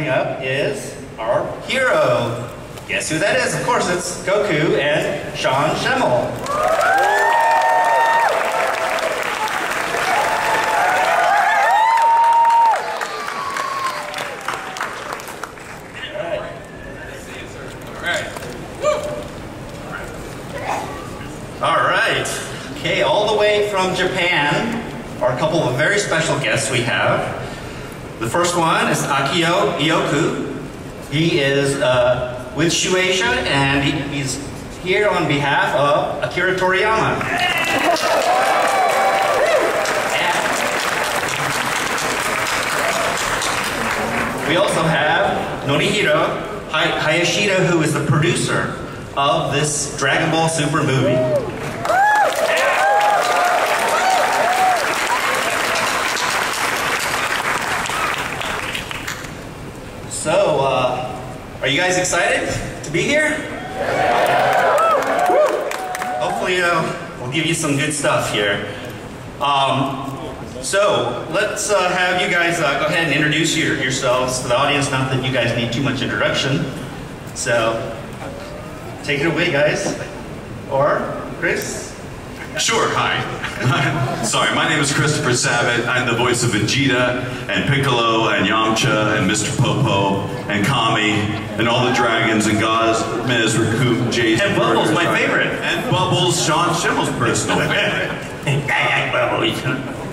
coming up is our hero. Guess who that is? Of course, it's Goku and Sean Schemmel. Okay, all the way from Japan are a couple of very special guests we have. The first one is Akio Ioku. He is with Shueisha, and he's here on behalf of Akira Toriyama. We also have Norihiro Hayashida, who is the producer of this Dragon Ball Super movie. So, are you guys excited to be here? Hopefully, we'll give you some good stuff here. So, let's have you guys go ahead and introduce yourselves to the audience. Not that you guys need too much introduction. So, take it away, guys. Or, Chris? Sure, hi. Sorry, my name is Christopher Sabat. I'm the voice of Vegeta, and Piccolo, and Yamcha, and Mr. Popo, and Kami, and all the dragons, and gods, Mez, Recoop, Jace, and Bubbles, my favorite. And Bubbles, Sean Schimmel's personal favorite.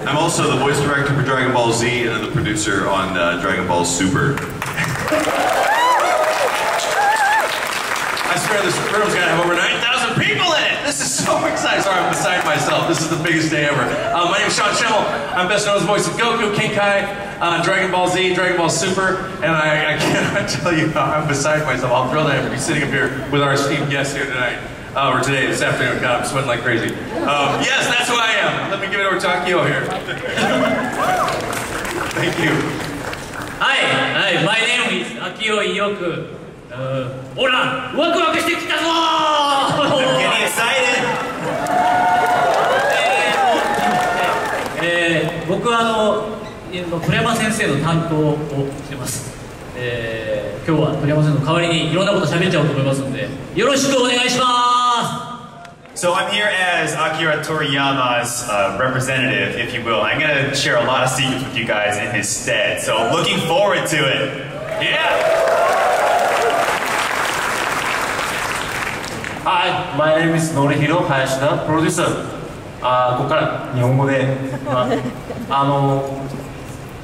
I'm also the voice director for Dragon Ball Z, and I'm the producer on Dragon Ball Super. I swear this room's gonna have over 9,000 people in it! This is so exciting. Sorry, I'm beside myself. This is the biggest day ever. My name is Sean Schemmel. I'm best known as the voice of Goku, King Kai, Dragon Ball Z, Dragon Ball Super, and I cannot tell you how I'm beside myself. I'm thrilled I am to be sitting up here with our esteemed guests here tonight. Or today, this afternoon. God, I'm sweating like crazy. Yes, that's who I am. Let me give it over to Akio here. Thank you. Hi, my name is Akio Ioku. Hola, wakuしてきたぞ! Getting excited. 僕は鳥山先生の担当をしてます。今日は鳥山先生の代わりにいろんなこと喋っちゃおうと思いますので、よろしくお願いします。 So I'm here as Akira Toriyama's representative, if you will. I'm going to share a lot of secrets with you guys in his stead. So looking forward to it. Yeah. Hi, my name is Norihiro Hayashida, producer. ここから日本語で、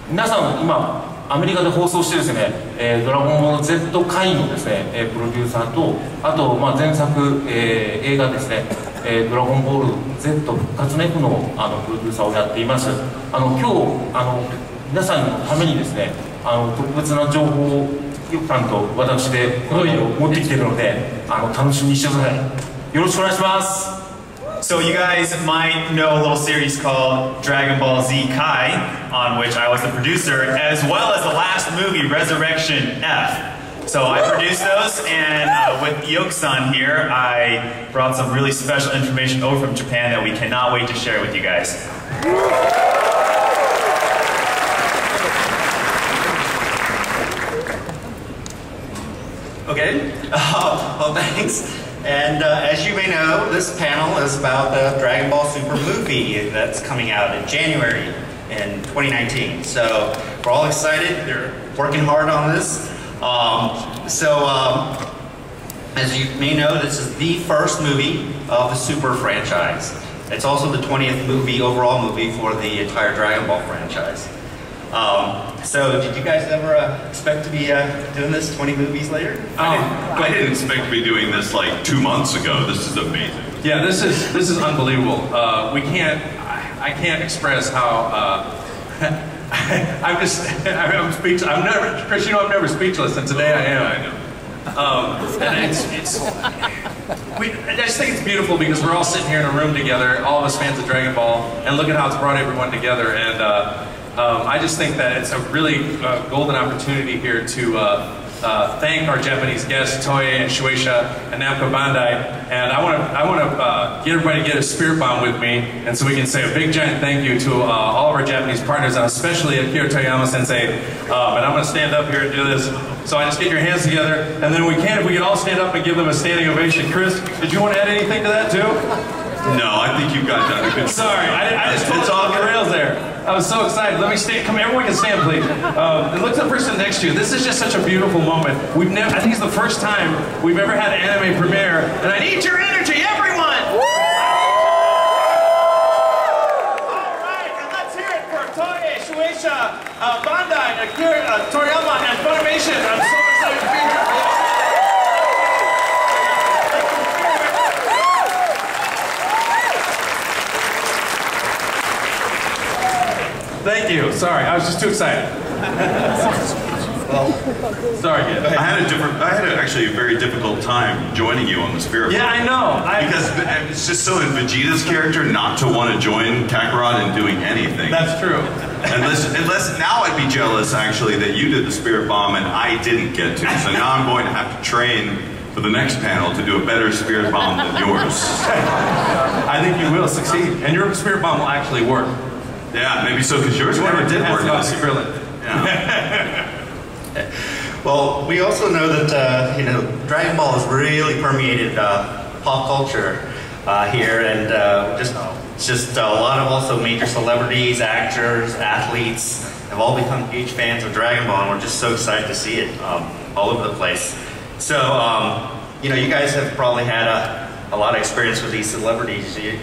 皆さん今アメリカで放送してですね、ドラゴンボール Z 回のですね、プロデューサーと、あと前作、映画ですね、ドラゴンボール Z 復活の F のプロデューサーをやっています。今日皆さんのためにですね、特別な情報をよくと私で持ってきているので、楽しみにしてください。よろしくお願いします。 So you guys might know a little series called Dragon Ball Z Kai, on which I was the producer, as well as the last movie, Resurrection F. So I produced those, and with Ioku-san here, I brought some really special information over from Japan that we cannot wait to share with you guys. Okay, well thanks. And as you may know, this panel is about the Dragon Ball Super movie that's coming out in January in 2019. So we're all excited, they're working hard on this. As you may know, this is the first movie of the Super franchise. It's also the 20th overall movie for the entire Dragon Ball franchise. So did you guys ever expect to be doing this 20 movies later? I didn't expect to be doing this like 2 months ago. This is amazing. Yeah, this is unbelievable. I can't express how I'm speechless. Chris, you know I'm never speechless, and today I am. I know. And I just think it's beautiful because we're all sitting here in a room together, all of us fans of Dragon Ball, and look at how it's brought everyone together. And I just think that it's a really golden opportunity here to thank our Japanese guests, Toei and Shueisha and Namco Bandai. And I want to get everybody to get a spirit bomb with me, and so we can say a big giant thank you to all of our Japanese partners, and especially Akira Toriyama Sensei. And I'm going to stand up here and do this. So I just get your hands together, and then if we can all stand up and give them a standing ovation. Chris, did you want to add anything to that too? No, I think you've got done a good job. Sorry, I just told off the rails there. I was so excited. Let me stand. Come, everyone can stand, please. And look to the person next to you. This is just such a beautiful moment. I think it's the first time we've ever had an anime premiere, and I need your energy, everyone! All right, and let's hear it for Toei, Shueisha, Bandai, Akira Toriyama, and Funimation. I'm so excited to be here. Thank you. Sorry, I was just too excited. Sorry, kid. I had actually a very difficult time joining you on the Spirit. Yeah, I know. Because it's just so in Vegeta's character not to want to join Kakarot in doing anything. That's true. Unless now I'd be jealous actually that you did the Spirit Bomb and I didn't get to. So now I'm going to have to train for the next panel to do a better Spirit Bomb than yours. I think you will succeed, and your Spirit Bomb will actually work. Yeah, maybe so, because yours never did work. Brilliant. Yeah. Well, we also know that Dragon Ball has really permeated pop culture here, and just a lot of also major celebrities, actors, athletes have all become huge fans of Dragon Ball, and we're just so excited to see it all over the place. So, you guys have probably had a lot of experience with these celebrities. You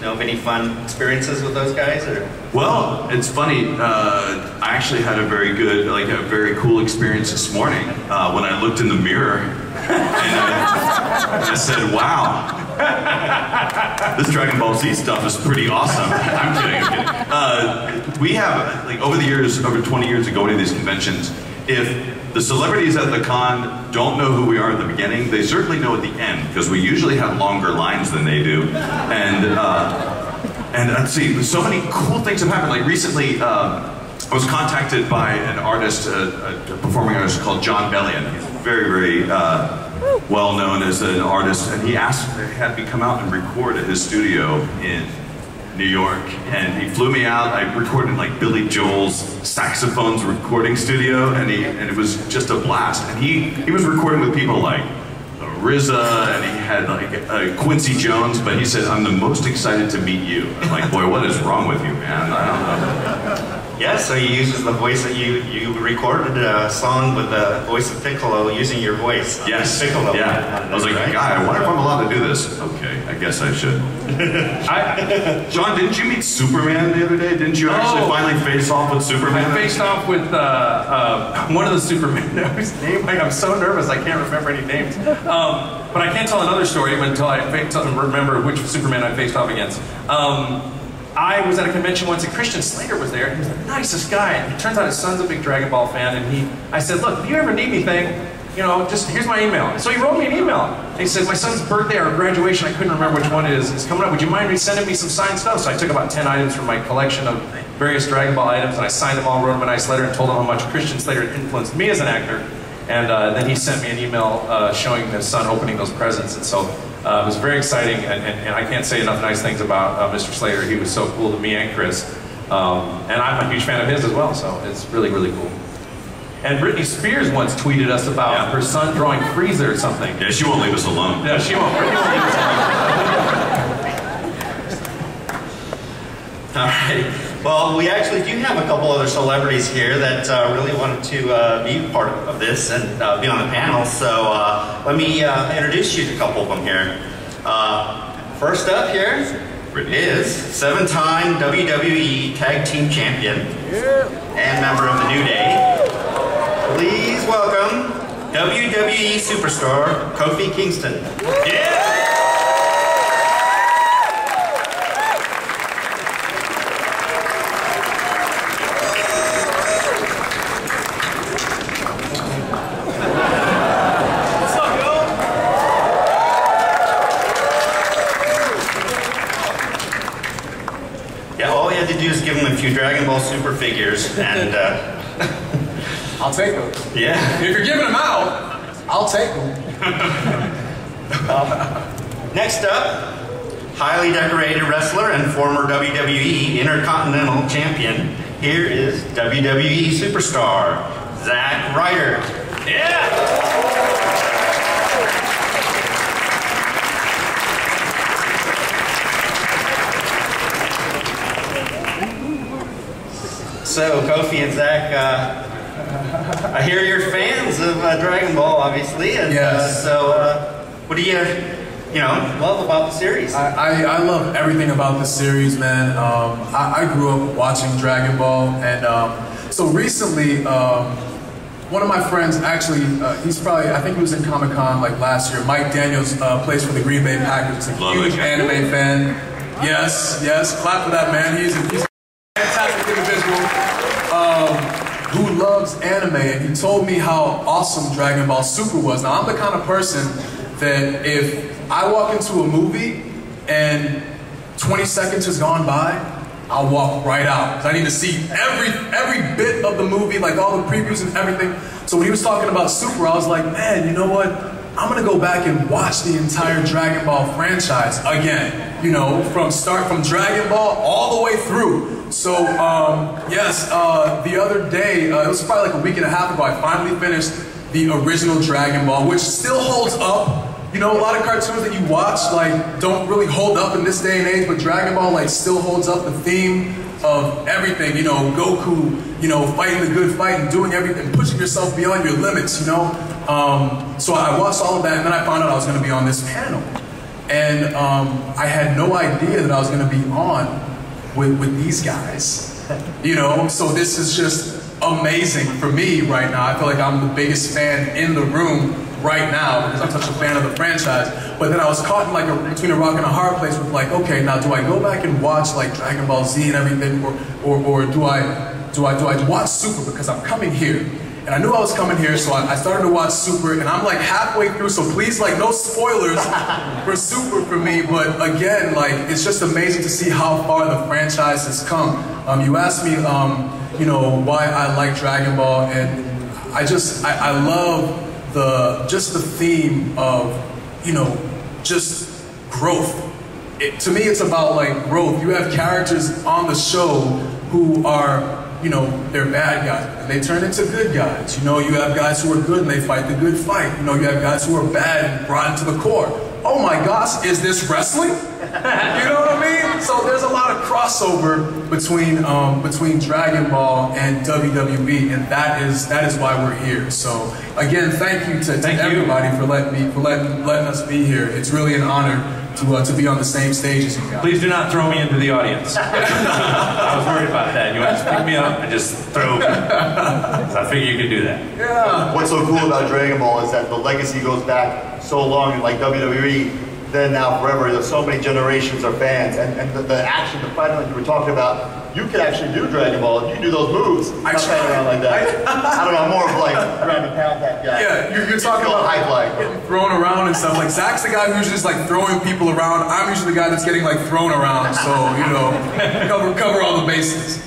know of any fun experiences with those guys? Or? Well, it's funny. I actually had a very cool experience this morning when I looked in the mirror and I said, "Wow, this Dragon Ball Z stuff is pretty awesome." I'm kidding. We have over the years, over 20 years of going to these conventions, if the celebrities at the con don't know who we are at the beginning, they certainly know at the end, because we usually have longer lines than they do. And let's see, so many cool things have happened. Like recently, I was contacted by an artist, a performing artist called John Bellion. He's very, very well known as an artist, and he had me come out and record at his studio in New York, and he flew me out. I recorded in Billy Joel's saxophones recording studio, and it was just a blast. And he was recording with people like RZA, and he had Quincy Jones, but he said, "I'm the most excited to meet you." I'm like, "Boy, what is wrong with you, man?" I don't know. Yeah, so he uses the voice that you recorded a song with the voice of Piccolo using your voice. Yes. Piccolo. Yeah. I was like, "Guy, I wonder if I'm allowed to do this." Okay, I guess I should. John, didn't you meet Superman the other day? Didn't you actually finally face off with Superman? I faced off with one of the Superman. Whose name? I'm so nervous I can't remember any names. But I can't tell another story until I remember which Superman I faced off against. I was at a convention once and Christian Slater was there. He was the nicest guy. And it turns out his son's a big Dragon Ball fan, and I said, "Look, if you ever need anything, just here's my email." So he wrote me an email. And he said, "My son's birthday or graduation, I couldn't remember which one it is, coming up. Would you mind sending me some signed stuff?" So I took about 10 items from my collection of various Dragon Ball items, and I signed them all, wrote him a nice letter, and told him how much Christian Slater had influenced me as an actor. And then he sent me an email showing his son opening those presents. And so it was very exciting, and I can't say enough nice things about Mr. Slater. He was so cool to me and Chris. And I'm a huge fan of his as well, so it's really, really cool. And Britney Spears once tweeted us about her son drawing Frieza or something. Yeah, she won't leave us alone. Yeah, she won't leave us alone. All right. Well, we actually do have a couple other celebrities here that really wanted to be part of this and be on the panel. So let me introduce you to a couple of them here. First up here is 7-time WWE Tag Team Champion and member of the New Day. Please welcome WWE Superstar Kofi Kingston. Yeah! Yeah, all you had to do is give him a few Dragon Ball Super figures, and I'll take them. Yeah. If you're giving them out, I'll take them. Next up, highly decorated wrestler and former WWE Intercontinental Champion. Here is WWE superstar, Zack Ryder. Yeah! So, Kofi and Zack, I hear you're fans of Dragon Ball, obviously. And, Yes. What do you love about the series? I love everything about the series, man. I grew up watching Dragon Ball, and so recently, one of my friends, actually, he's probably, I think he was in Comic-Con like last year. Mike Daniels plays for the Green Bay Packers. He's a huge anime fan. Yes, clap for that man. He's a fantastic individual who loves anime, and he told me how awesome Dragon Ball Super was. Now, I'm the kind of person that if I walk into a movie and 20 seconds has gone by, I'll walk right out. I need to see every bit of the movie, like all the previews and everything. So when he was talking about Super, I was like, man, you know what? I'm gonna go back and watch the entire Dragon Ball franchise again. From Dragon Ball all the way through. So yes, the other day, it was probably like a week and a half ago, I finally finished the original Dragon Ball, which still holds up. A lot of cartoons that you watch don't really hold up in this day and age, but Dragon Ball still holds up. The theme of everything, Goku, fighting the good fight and doing everything, pushing yourself beyond your limits, So I watched all of that, and then I found out I was going to be on this panel, and I had no idea that I was going to be on with these guys, So this is just amazing for me right now. I feel like I'm the biggest fan in the room right now because I'm such a fan of the franchise. But then I was caught in between a rock and a hard place with okay, now do I go back and watch Dragon Ball Z and everything, or do I watch Super because I'm coming here? And I knew I was coming here, so I started to watch Super, and I'm halfway through, so please no spoilers for Super for me, but again, it's just amazing to see how far the franchise has come. You asked me, why I like Dragon Ball, and I love the theme of, just growth. To me, it's about growth. You have characters on the show who are, they're bad guys, and they turn into good guys. You have guys who are good and they fight the good fight. You have guys who are bad and brought into the core. Oh my gosh, is this wrestling? You know what I mean? So there's a lot of crossover between Dragon Ball and WWE, and that is why we're here. So again, thank you to everybody for letting us be here. It's really an honor to be on the same stage as you guys. Please do not throw me into the audience. I was worried about that. You want to just pick me up and just throw me? I figure you could do that. Yeah. What's so cool about Dragon Ball is that the legacy goes back so long in WWE, then now forever. There's so many generations of fans, and the action, the fighting like you were talking about, you could actually do Dragon Ball. You can do those moves. I not fighting around like that. I don't know, I'm more of around the pound that guy. Yeah, you're talking about getting thrown around and stuff. Zack's the guy who's just throwing people around. I'm usually the guy that's getting thrown around. So cover all the bases.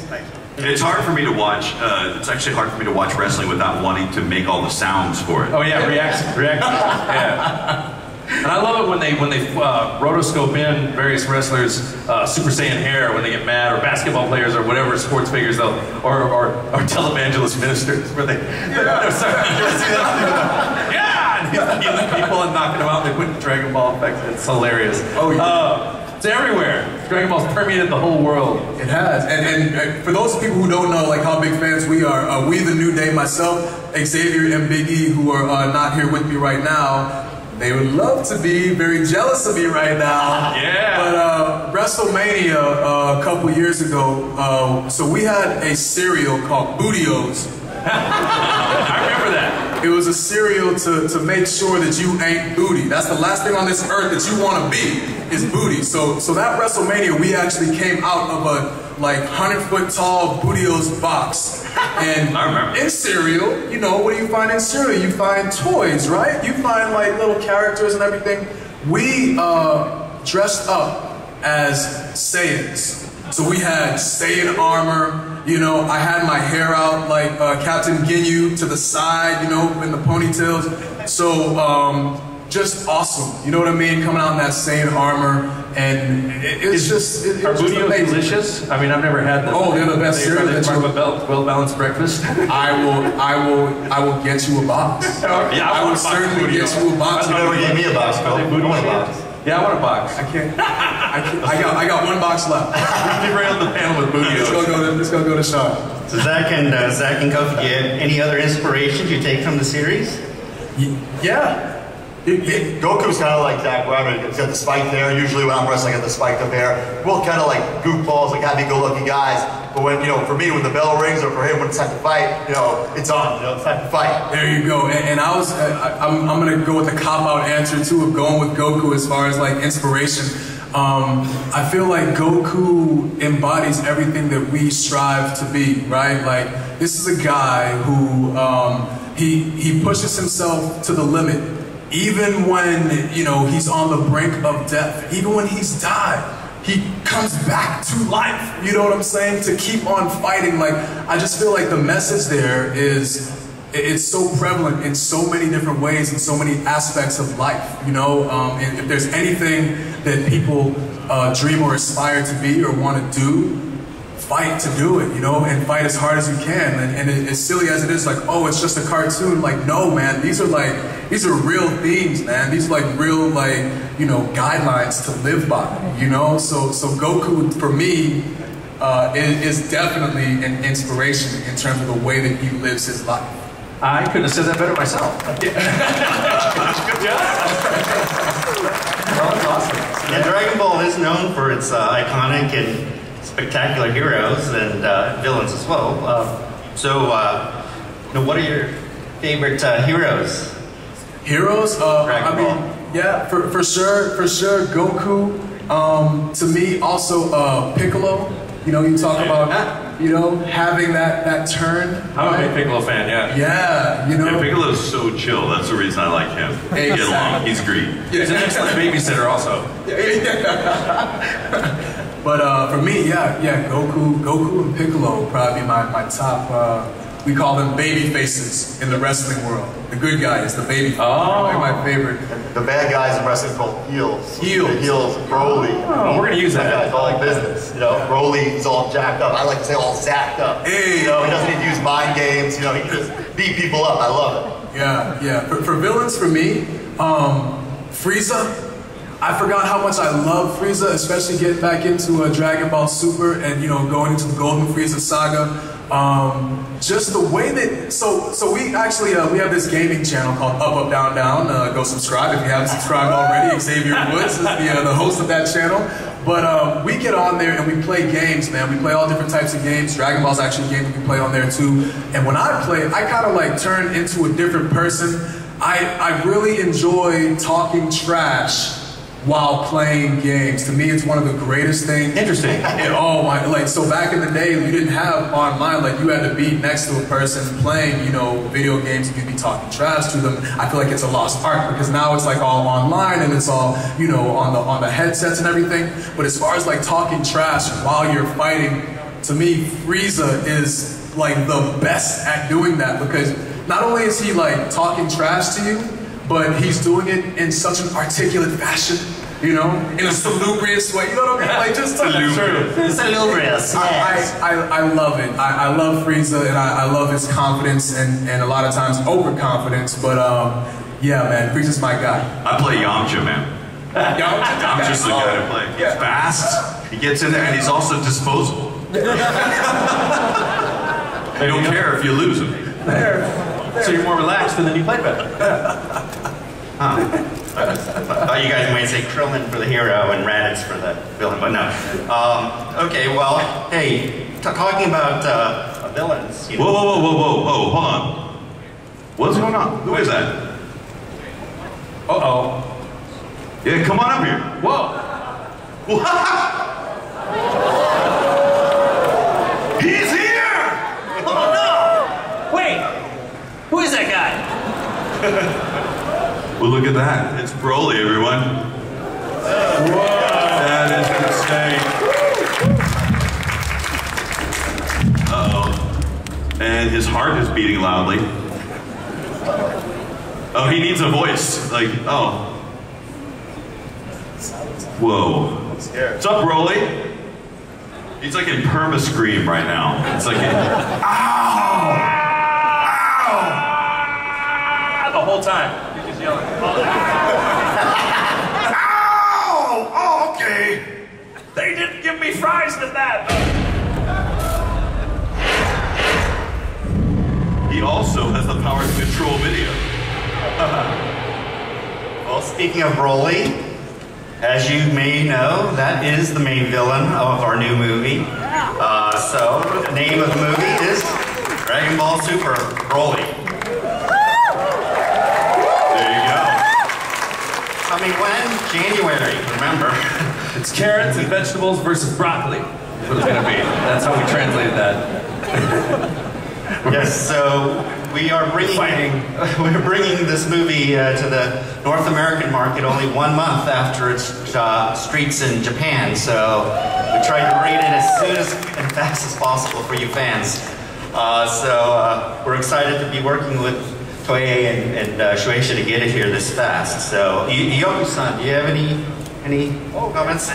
It's hard for me to watch. It's actually hard for me to watch wrestling without wanting to make all the sounds for it. Oh yeah, reactions. Yeah. And I love it when they rotoscope in various wrestlers' Super Saiyan hair when they get mad, or basketball players, or whatever sports figures or televangelist ministers where they and healing people and knocking them out. They put the Dragon Ball effect. It's hilarious. Oh yeah. It's everywhere. Dragon Ball's permeated the whole world. It has. And for those people who don't know how big fans we are, we the New Day, myself, Xavier, and Big E, who are not here with me right now, they would love to be very jealous of me right now. Yeah. But WrestleMania a couple years ago, so we had a cereal called Booty-O's. I remember that. It was a cereal to make sure that you ain't booty. That's the last thing on this earth that you want to be, is booty. So that WrestleMania, we actually came out of a 100-foot tall Booty-O's box. And I remember. In cereal, what do you find in cereal? You find toys, right? You find little characters and everything. We dressed up as Saiyans. So we had Saiyan armor, you know, I had my hair out like Captain Ginyu to the side, you know, in the ponytails. So just awesome, you know what I mean? Coming out in that Saiyan armor, and it's just Are Bootios delicious? I mean, I've never had them. Oh, they're the best cereal. They're part of a well-balanced breakfast. I will get you a box. Yeah, I will certainly get you a box. You never gave me a box, Bill. I want a box. Yeah, I want a box. I can't. I got one box left. Get right on the panel with Bootios. Let's go to Sean. So Zack and Kofi, do you have any other inspirations you take from the series? Yeah. Goku's kind of like Zack Ryder. He's got the spiked hair. Usually when I'm wrestling, I got the spiked up hair. We're kind of like goofballs, like happy-go-lucky guys. But when, you know, for me, when the bell rings, or for him, when it's time to fight, you know, it's on. You know, it's time to fight. There you go. And I'm gonna go with the cop-out answer too of going with Goku as far as like inspiration. I feel like Goku embodies everything that we strive to be, right? Like, this is a guy who he pushes himself to the limit. Even when, you know, he's on the brink of death, even when he's died, he comes back to life, you know what I'm saying? To keep on fighting. Like, I just feel like the message there is, it's so prevalent in so many different ways, in so many aspects of life, you know? And if there's anything that people dream or aspire to be or want to do, fight to do it, you know, and fight as hard as you can. And as silly as it is, like, oh, it's just a cartoon. Like, no, man, these are real themes, man. These are like real, like, you know, guidelines to live by, you know. So Goku, for me, is definitely an inspiration in terms of the way that he lives his life. I couldn't have said that better myself. Good job. That was awesome. And Dragon Ball is known for its iconic and spectacular heroes and villains as well. You know, what are your favorite heroes? Heroes? I mean, yeah, for sure, Goku. To me, also Piccolo. You know, you talk about, you know, having that turn. I'm a big Piccolo fan, yeah. Yeah, you know. Yeah, Piccolo's so chill. That's the reason I like him. Exactly. Get along. He's great. He's an excellent babysitter also. But for me, yeah, Goku and Piccolo would probably be my top. We call them baby faces in the wrestling world. The good guys, the baby faces. Oh. They're my favorite. The bad guys in wrestling called heels. Heels. The heels, Broly. Oh, we're gonna use that. Guys all like business. You know, Broly, he's all jacked up. I like to say all zacked up. Hey. You know, he doesn't need to use mind games. You know, he can just beat people up. I love it. Yeah. For villains, for me, Frieza. I forgot how much I love Frieza, especially getting back into Dragon Ball Super and, you know, going into the Golden Frieza saga. Just the way that, so we actually, we have this gaming channel called Up Up Down Down. Go subscribe if you haven't subscribed already. Xavier Woods is the host of that channel. But we get on there and we play games, man. We play all different types of games. Dragon Ball's actually a game that we play on there too. And when I play, I kind of like turn into a different person. I really enjoy talking trash while playing games. To me, it's one of the greatest things. Interesting. Oh my, like, so back in the day, you didn't have online, like you had to be next to a person playing, you know, video games and you'd be talking trash to them. I feel like it's a lost art because now it's like all online and it's all, you know, on the headsets and everything. But as far as like talking trash while you're fighting, to me, Frieza is like the best at doing that because not only is he like talking trash to you, but he's doing it in such an articulate fashion, you know, in a salubrious way. You know what I mean? Like just Salubrious, yes. I love it. I love Frieza and I love his confidence and a lot of times overconfidence. But yeah, man, Frieza's my guy. I play Yamcha, man. Yamcha's the guy to play. He's fast. He gets in there and he's also disposable. You don't care if you lose him. So you're more relaxed and then you play better. I thought you guys might say Krillin for the hero and Raditz for the villain, but no. Okay, well, hey, talking about villains. You know. Whoa, hold on. What's going on? Who is that? Uh-oh. Yeah, come on up here. Whoa. He's here! Oh no! Wait! Who is that guy? Well, look at that. It's Broly, everyone. Whoa. That is insane. and his heart is beating loudly. Oh, he needs a voice. Like, oh. Whoa. What's up, Broly? He's like in perma scream right now. It's like, ow! Ow! The whole time. He's just yelling. Ow! Oh, okay. They didn't give me fries with that. He also has the power to control video. Well, speaking of Broly, as you may know, that is the main villain of our new movie. So, the name of the movie is Dragon Ball Super Broly. There you go. Coming when? January, remember. It's carrots and vegetables versus broccoli. That's what it's going to be. That's how we translated that. Yes, so we are we're bringing this movie to the North American market only 1 month after its streets in Japan. So we tried to bring it in as soon and fast as possible for you fans. We're excited to be working with Toei and Shueisha to get it here this fast. So Yoku-san, do you have any comments?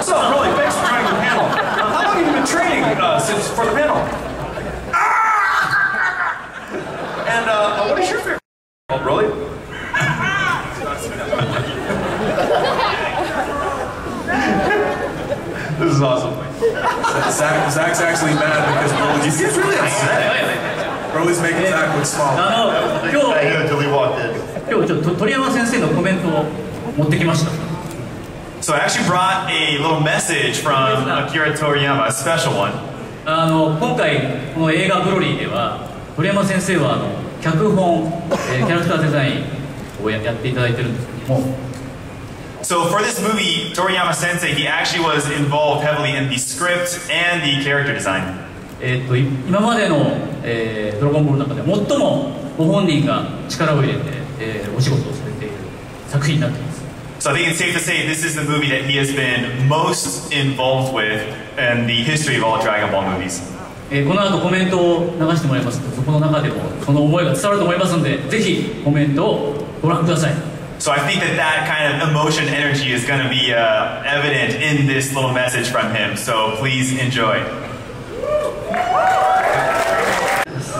So, really, thanks for joining the panel. How long have you been training for the panel? And what is your favorite? Oh, really? This is awesome. Zach's actually mad because Broly's really upset. Broly's making Zack look small. Until he walked in. 今日ちょっと鳥山先生のコメントを持ってきました。 So I actually brought a little message from Akira Toriyama, a special one. 今回この映画ブロリーでは鳥山先生は脚本、キャラクターデザインをやっていただいてるんですけども。 So for this movie, Toriyama Sensei, he actually was involved heavily in the script and the character design. 今までの、ドラゴンボールの中で最もご本人が力を入れて、お仕事をされている作品になっています。 So I think it's safe to say this is the movie that he has been most involved with in the history of all Dragon Ball movies. この後コメントを流してもらいますと、そこの中でもその思いが伝わると思いますので、ぜひコメントをご覧ください。 So I think that kind of emotion energy is going to be evident in this little message from him. So please enjoy.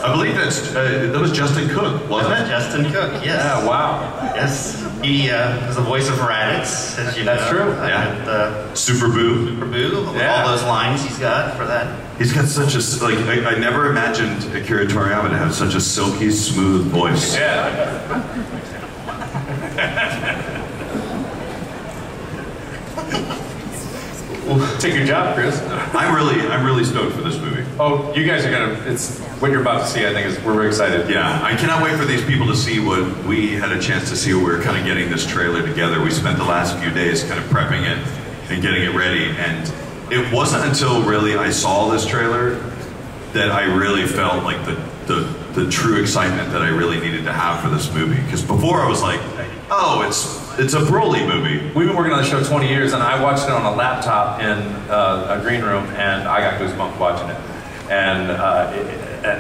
I believe that was Justin Cook, wasn't it? Justin Cook, yes. Yeah, wow. Yes, he is the voice of Raditz, as you know. That's true. And, Super Boo. Super Boo, with Yeah. all those lines he's got for that. He's got such a, like, I never imagined Akira Toriyama to have such a silky, smooth voice. Yeah. Take your job, Chris. I'm really stoked for this movie. Oh, you guys are it's what you're about to see, I think, we're very excited. Yeah, I cannot wait for these people to see what we had a chance to see when we were kind of getting this trailer together. We spent the last few days kind of prepping it and getting it ready, and it wasn't until really I saw this trailer that I really felt like the true excitement that I really needed to have for this movie. Because before I was like, oh, it's a Broly movie. We've been working on the show 20 years, and I watched it on a laptop in a green room, and I got goosebumps watching it. And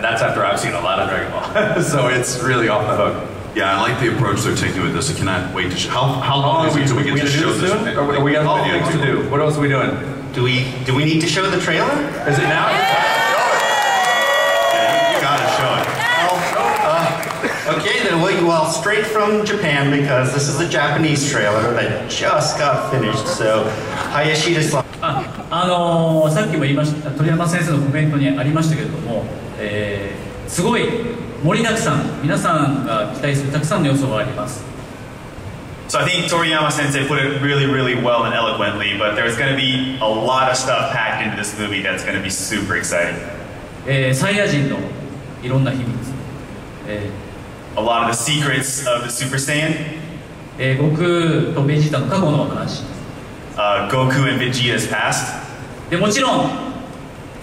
that's after I've seen a lot of Dragon Ball. So it's really off the hook. Yeah, I like the approach they're taking with this. I cannot wait to show. How long is it until we get to show this? Or we got other things to do. What else are we doing? Do we need to show the trailer? Is it now? Yeah, you gotta show it. Okay, then well, straight from Japan, because this is the Japanese trailer that just got finished. So, Hayashida-san. さっきも言いました、鳥山先生のコメントにありましたけれども、すごい盛りだくさん、皆さんが期待するたくさんの要素があります。 So I think Toriyama Sensei put it really, really well and eloquently, but there's going to be a lot of stuff packed into this movie that's going to be super exciting. サイヤ人のいろんな秘密、A lot of the secrets of the Super Saiyan. 悟空とベジータの過去の話。 Goku and Vegeta's past. でもちろん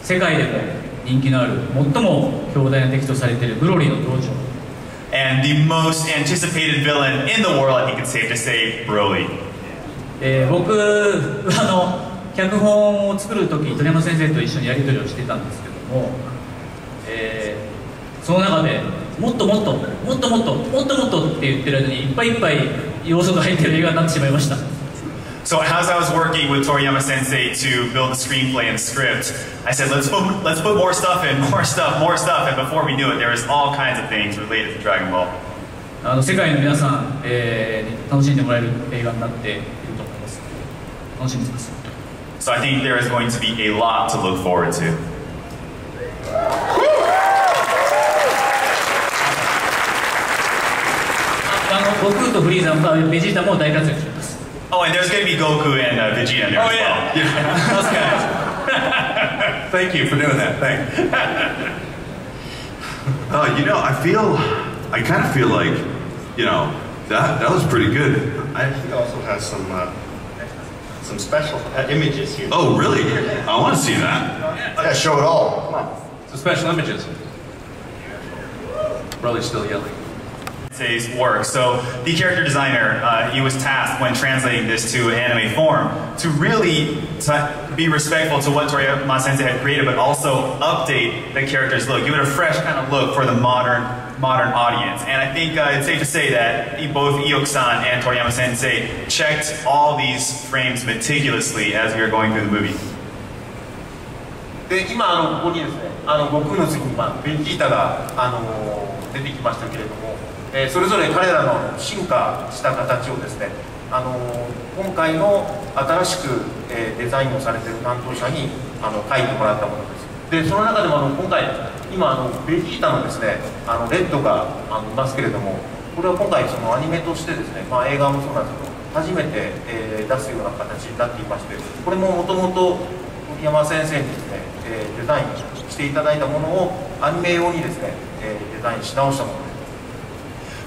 世界でも人気のある最も強大な敵とされているブロリーの登場。 And the most anticipated villain in the world, I think it's safe to say, Broly. 僕脚本を作る時鳥山先生と一緒にやり取りをしてたんですけども、その中でもっともっともっともっともっともっとって言ってる間にいっぱいいっぱい要素が入ってる映画になってしまいました。So as I was working with Toriyama Sensei to build the screenplay and script, I said, let's put more stuff in, more stuff, and before we knew it, there was all kinds of things related to Dragon Ball. 世界の皆さん、楽しんでもらえる映画になっていると思います。楽しみです。So I think there is going to be a lot to look forward to. 悟空とフリーザー、ベジータも大活躍します。Oh, and there's going to be Goku and Vegeta in there as well. Yeah. Those guys. Thank you for doing that. Thank you. You know, I kind of feel like, you know, that was pretty good. I think it also has some special images here. Oh, really? I want to see that. Yeah, show it all. Come on. So special images. Broly's still yelling. Sensei's work. So the character designer, he was tasked when translating this to anime form to really be respectful to what Toriyama Sensei had created, but also update the character's look, give it a fresh kind of look for the modern audience. And I think it's safe to say that both Ioku-san and Toriyama Sensei checked all these frames meticulously as we were going through the movie. で今ここにですね、悟空の次にベジータが出てきましたけれども、それぞれ彼らの進化した形をですね、今回の新しくデザインをされている担当者に書いてもらったものです。でその中でも今回今ベジータのですねレッドがいますけれども、これは今回そのアニメとしてですね、映画もそうなんですけど初めて、出すような形になっていまして、これももともと鳥山先生にですね、デザインしていただいたものをアニメ用にですね、デザインし直したものです。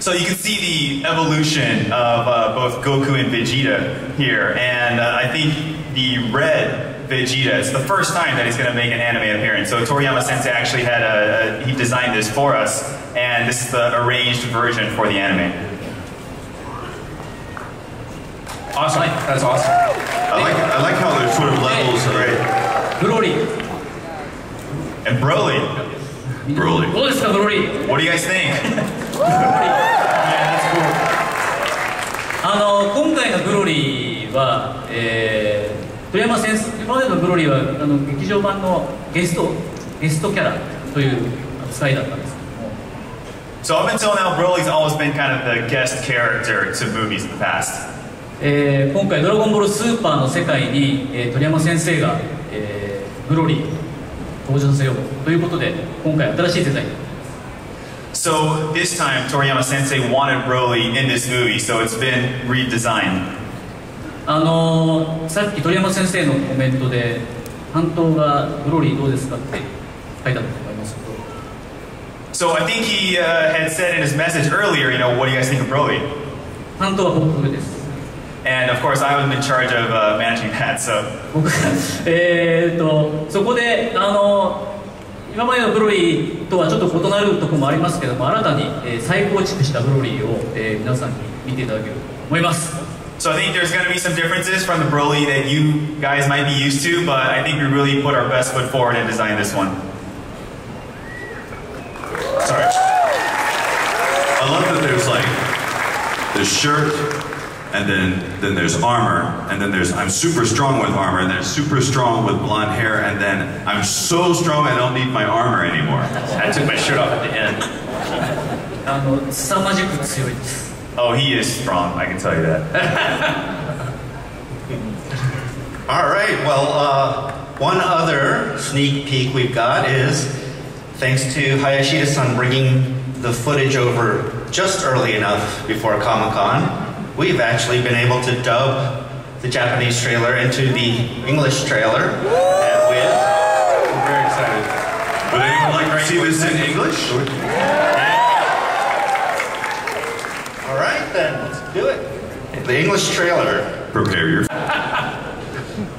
So you can see the evolution of both Goku and Vegeta here, and I think the red Vegeta is the first time that he's going to make an anime appearance. So Toriyama Sensei actually had he designed this for us, and this is the arranged version for the anime. Awesome. That's awesome. I like how there's sort of levels of Broly. And Broly. Broly. What do you guys think? 今回のブロリーは、鳥山先生、今までのブロリーは劇場版のゲストキャラという扱いだったんですけども。So up until now, Broly's always been kind of the guest character to movies in the past. 今回「ドラゴンボールスーパー」の世界に、鳥山先生が、ブロリー登場させようということで今回新しいデザイン。So this time, Toriyama Sensei wanted Broly in this movie, so it's been redesigned. さっき鳥山先生のコメントで担当がブロリーどうですかって書いたと思いますけど。So I think he had said in his message earlier, you know, what do you guys think of Broly? 担当は僕です。And of course, I was in charge of managing that. So 僕がそこで今までのブロリーとはちょっと異なるところもありますけども、新たに、再構築したブロリーを、皆さんに見ていただけると思います。So I think there's going to be some differences from the Broly that you guys might be used to, but I think we really put our best foot forward and designed this one. Sorry. I love that there's like the shirt, and then there's armor, and then there's I'm super strong with armor, and there's super strong with blonde hair, and then I'm so strong I don't need my armor anymore. I took my shirt off at the end. 凄まじく強いです。Oh, he is strong, I can tell you that. All right, well, one other sneak peek we've got is thanks to Hayashida-san bringing the footage over just early enough before Comic-Con. We've actually been able to dub the Japanese trailer into the English trailer. And we're very excited. Would anyone like to see this in English? All right, then, let's do it. The English trailer. Prepare your...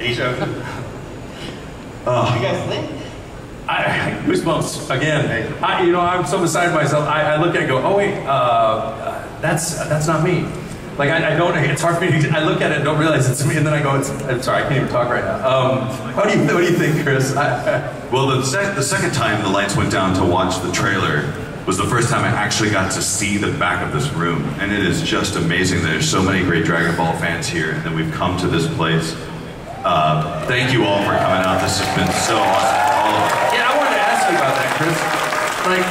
Asia. What do you guys think? Goosebumps again. I'm so beside myself. I look at it and go, oh wait, that's not me. Like I don't. It's hard for me. I look at it and don't realize it's me, and then I go. I'm sorry, I can't even talk right now. What do you think, Chris? Well, the second time the lights went down to watch the trailer was the first time I actually got to see the back of this room, and it is just amazing. There's so many great Dragon Ball fans here, and we've come to this place. Thank you all for coming out. This has been so awesome. Yeah, I wanted to ask you about that, Chris. Like,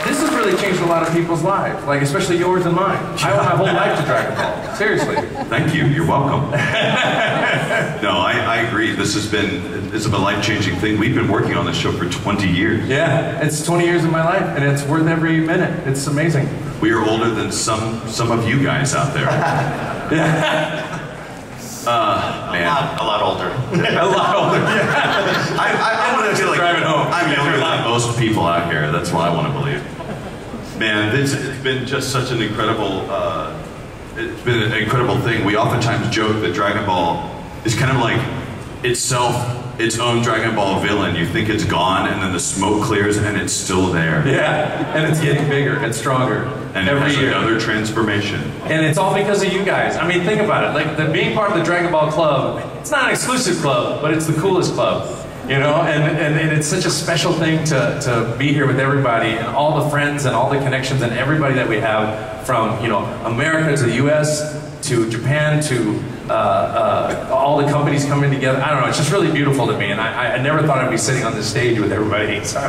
this has really changed a lot of people's lives, like especially yours and mine. I owe my whole life to Dragon Ball. Seriously. Thank you. You're welcome. No, I agree. It's a life-changing thing. We've been working on this show for 20 years. Yeah, it's 20 years of my life, and it's worth every minute. It's amazing. We are older than some of you guys out there. Yeah. Man. A lot older. A lot older. Yeah. I want to feel like driving home. I'm younger than most people out here. That's what I want to believe. Man, it's been just such an incredible. It's been an incredible thing. We oftentimes joke that Dragon Ball is kind of like its own Dragon Ball villain. You think it's gone, and then the smoke clears, and it's still there. Yeah, and it's getting bigger and stronger and every year. Another transformation. And it's all because of you guys. I mean, think about it. Like, being part of the Dragon Ball Club, it's not an exclusive club, but it's the coolest club. You know, and it's such a special thing to be here with everybody and all the friends and all the connections and everybody that we have from, you know, America to the U.S. to Japan to all the companies coming together. I don't know, it's just really beautiful to me, and I never thought I'd be sitting on this stage with everybody. So.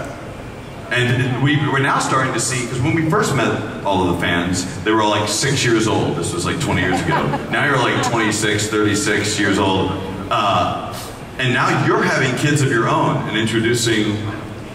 And we're now starting to see, because when we first met all of the fans, they were all like 6 years old. This was like 20 years ago. Now you're like 26, 36 years old. And now you're having kids of your own and introducing...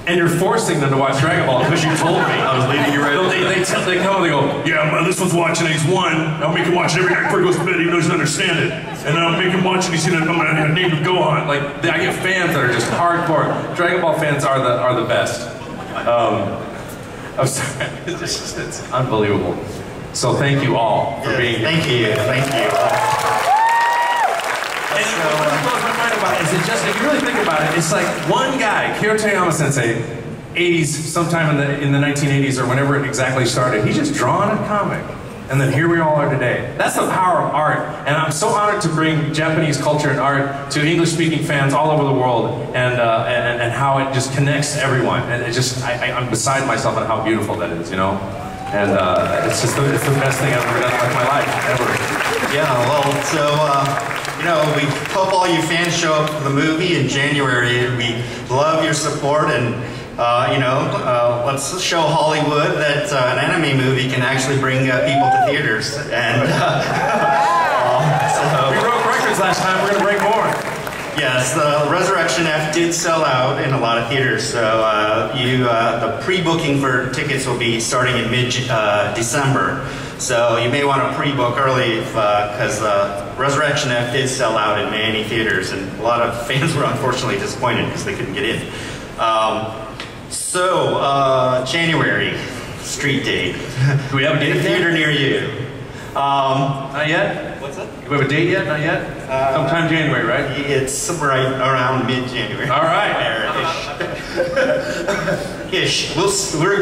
And you're forcing them to watch Dragon Ball because you told me. I was leading you right into that. They come and they go, yeah, this one's watching it, he's one. I'll make him watch it every night before he goes to bed, he doesn't understand it. And then I'll make him watch it, he's gonna, I'm gonna name him Gohan. Like, I get fans that are just hardcore. Dragon Ball fans are the best. I'm sorry, it's unbelievable. So thank you all for being here. Thank you, thank you. And what blows my mind about it is it just, if you really think about it, it's like one guy, Kyo Toriyama Sensei, 80s, sometime in the 1980s or whenever it exactly started, he just drawn a comic. And then here we all are today. That's the power of art. And I'm so honored to bring Japanese culture and art to English-speaking fans all over the world and how it just connects everyone. And it just, I'm beside myself on how beautiful that is, you know? And it's just it's the best thing I've ever done in my life, ever. Yeah, well, so, you know, we hope all you fans show up for the movie in January. We love your support, and you know, let's show Hollywood that an anime movie can actually bring people to theaters. And so, we broke records last time. We're going to break more. Yes, the Resurrection F did sell out in a lot of theaters. So the pre-booking for tickets will be starting in mid-December. So you may want to pre-book early because Resurrection F did sell out in many theaters, and a lot of fans were unfortunately disappointed because they couldn't get in. January, street date. Do we have a date? In a theater near you. Not yet? What's that? Do we have a date yet? Not yet? Sometime January, right? It's right around mid-January. All right. Ish. We're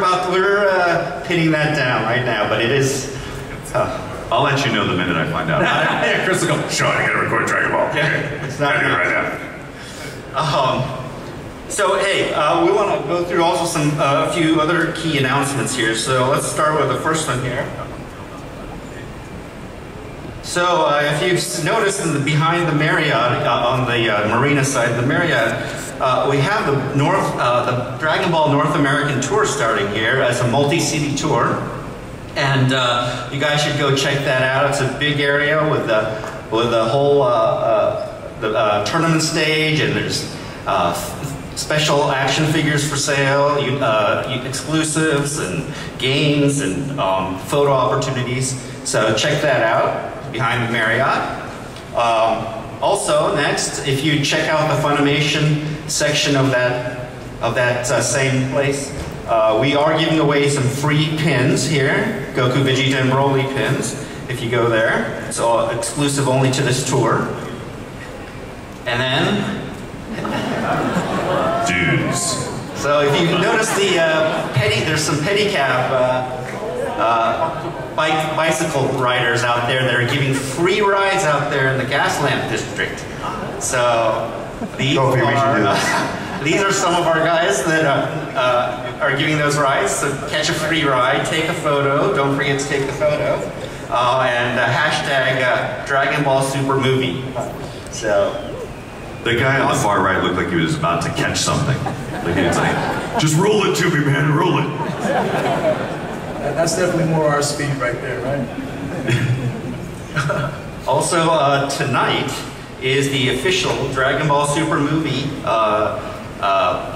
pinning that down right now, but it is. I'll let you know the minute I find out. Yeah, Chris will go, Sean, I gotta record Dragon Ball. Yeah, it's not right now. So hey, we want to go through also a few other key announcements here. So let's start with the first one here. So if you've noticed behind the Marriott on the marina side, the Marriott, we have the Dragon Ball North American tour starting here as a multi-city tour. And you guys should go check that out. It's a big area with the whole tournament stage, and there's special action figures for sale, exclusives and games and photo opportunities. So check that out behind the Marriott. Also, next, if you check out the Funimation section of that same place, we are giving away some free pins here, Goku, Vegeta, and Broly pins, if you go there. It's all exclusive only to this tour. And then... Dudes. So if you notice there's some pedicab bicycle riders out there that are giving free rides out there in the gas lamp district. So these are some of our guys that are giving those rides. So catch a free ride, take a photo. Don't forget to take the photo. And hashtag Dragon Ball Super Movie. So the guy on the far right looked like he was about to catch something. Like he was like, just roll it to me, man, roll it. That's definitely more our speed right there, right? Also, tonight is the official Dragon Ball Super Movie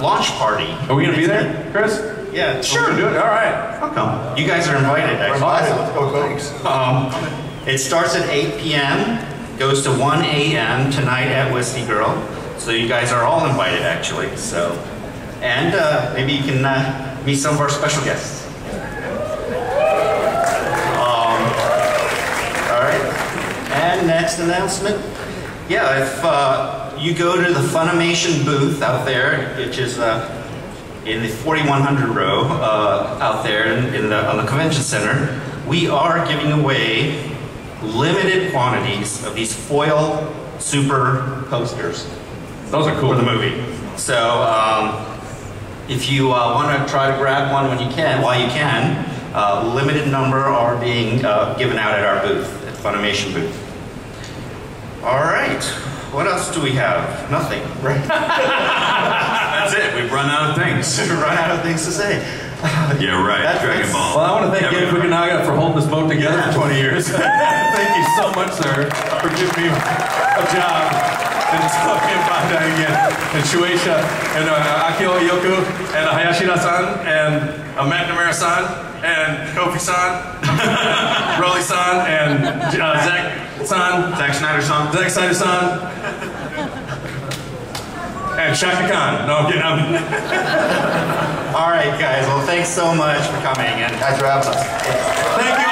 launch party. Are we gonna be there, Chris? Yeah, sure. Do it. All right. I'll come. You guys are invited. Actually. Let's go, thanks. It starts at 8 p.m. goes to 1 a.m. tonight at Whiskey Girl. So you guys are all invited, actually. So, and maybe you can meet some of our special guests. All right. And next announcement. Yeah, if you go to the Funimation booth out there, which is in the 4100 row out there on the convention center, we are giving away limited quantities of these foil super posters. Those are cool. For the movie. So if you want to try to grab one when you can, while you can, limited number are being given out at our booth, at Funimation booth. All right. What else do we have? Nothing, right? That's it. We've run out of things. We've run out of things to say. Yeah, right. Dragon Ball. Well, I want to thank Gabe Fukunaga for holding this boat together for 20 years. Thank you so much, sir, for giving me a job. And it's talking about that again. And Shueisha, and Akio Yoku, and Hayashida-san, and McNamara-san, and Kofi-san, Rolly-san, and Zack-san, Zack Snyder-san. Zack Snyder-san, and Shaka Khan. No, I'm kidding. All right, guys. Well, thanks so much for coming. And Thanks for having us. Thank you.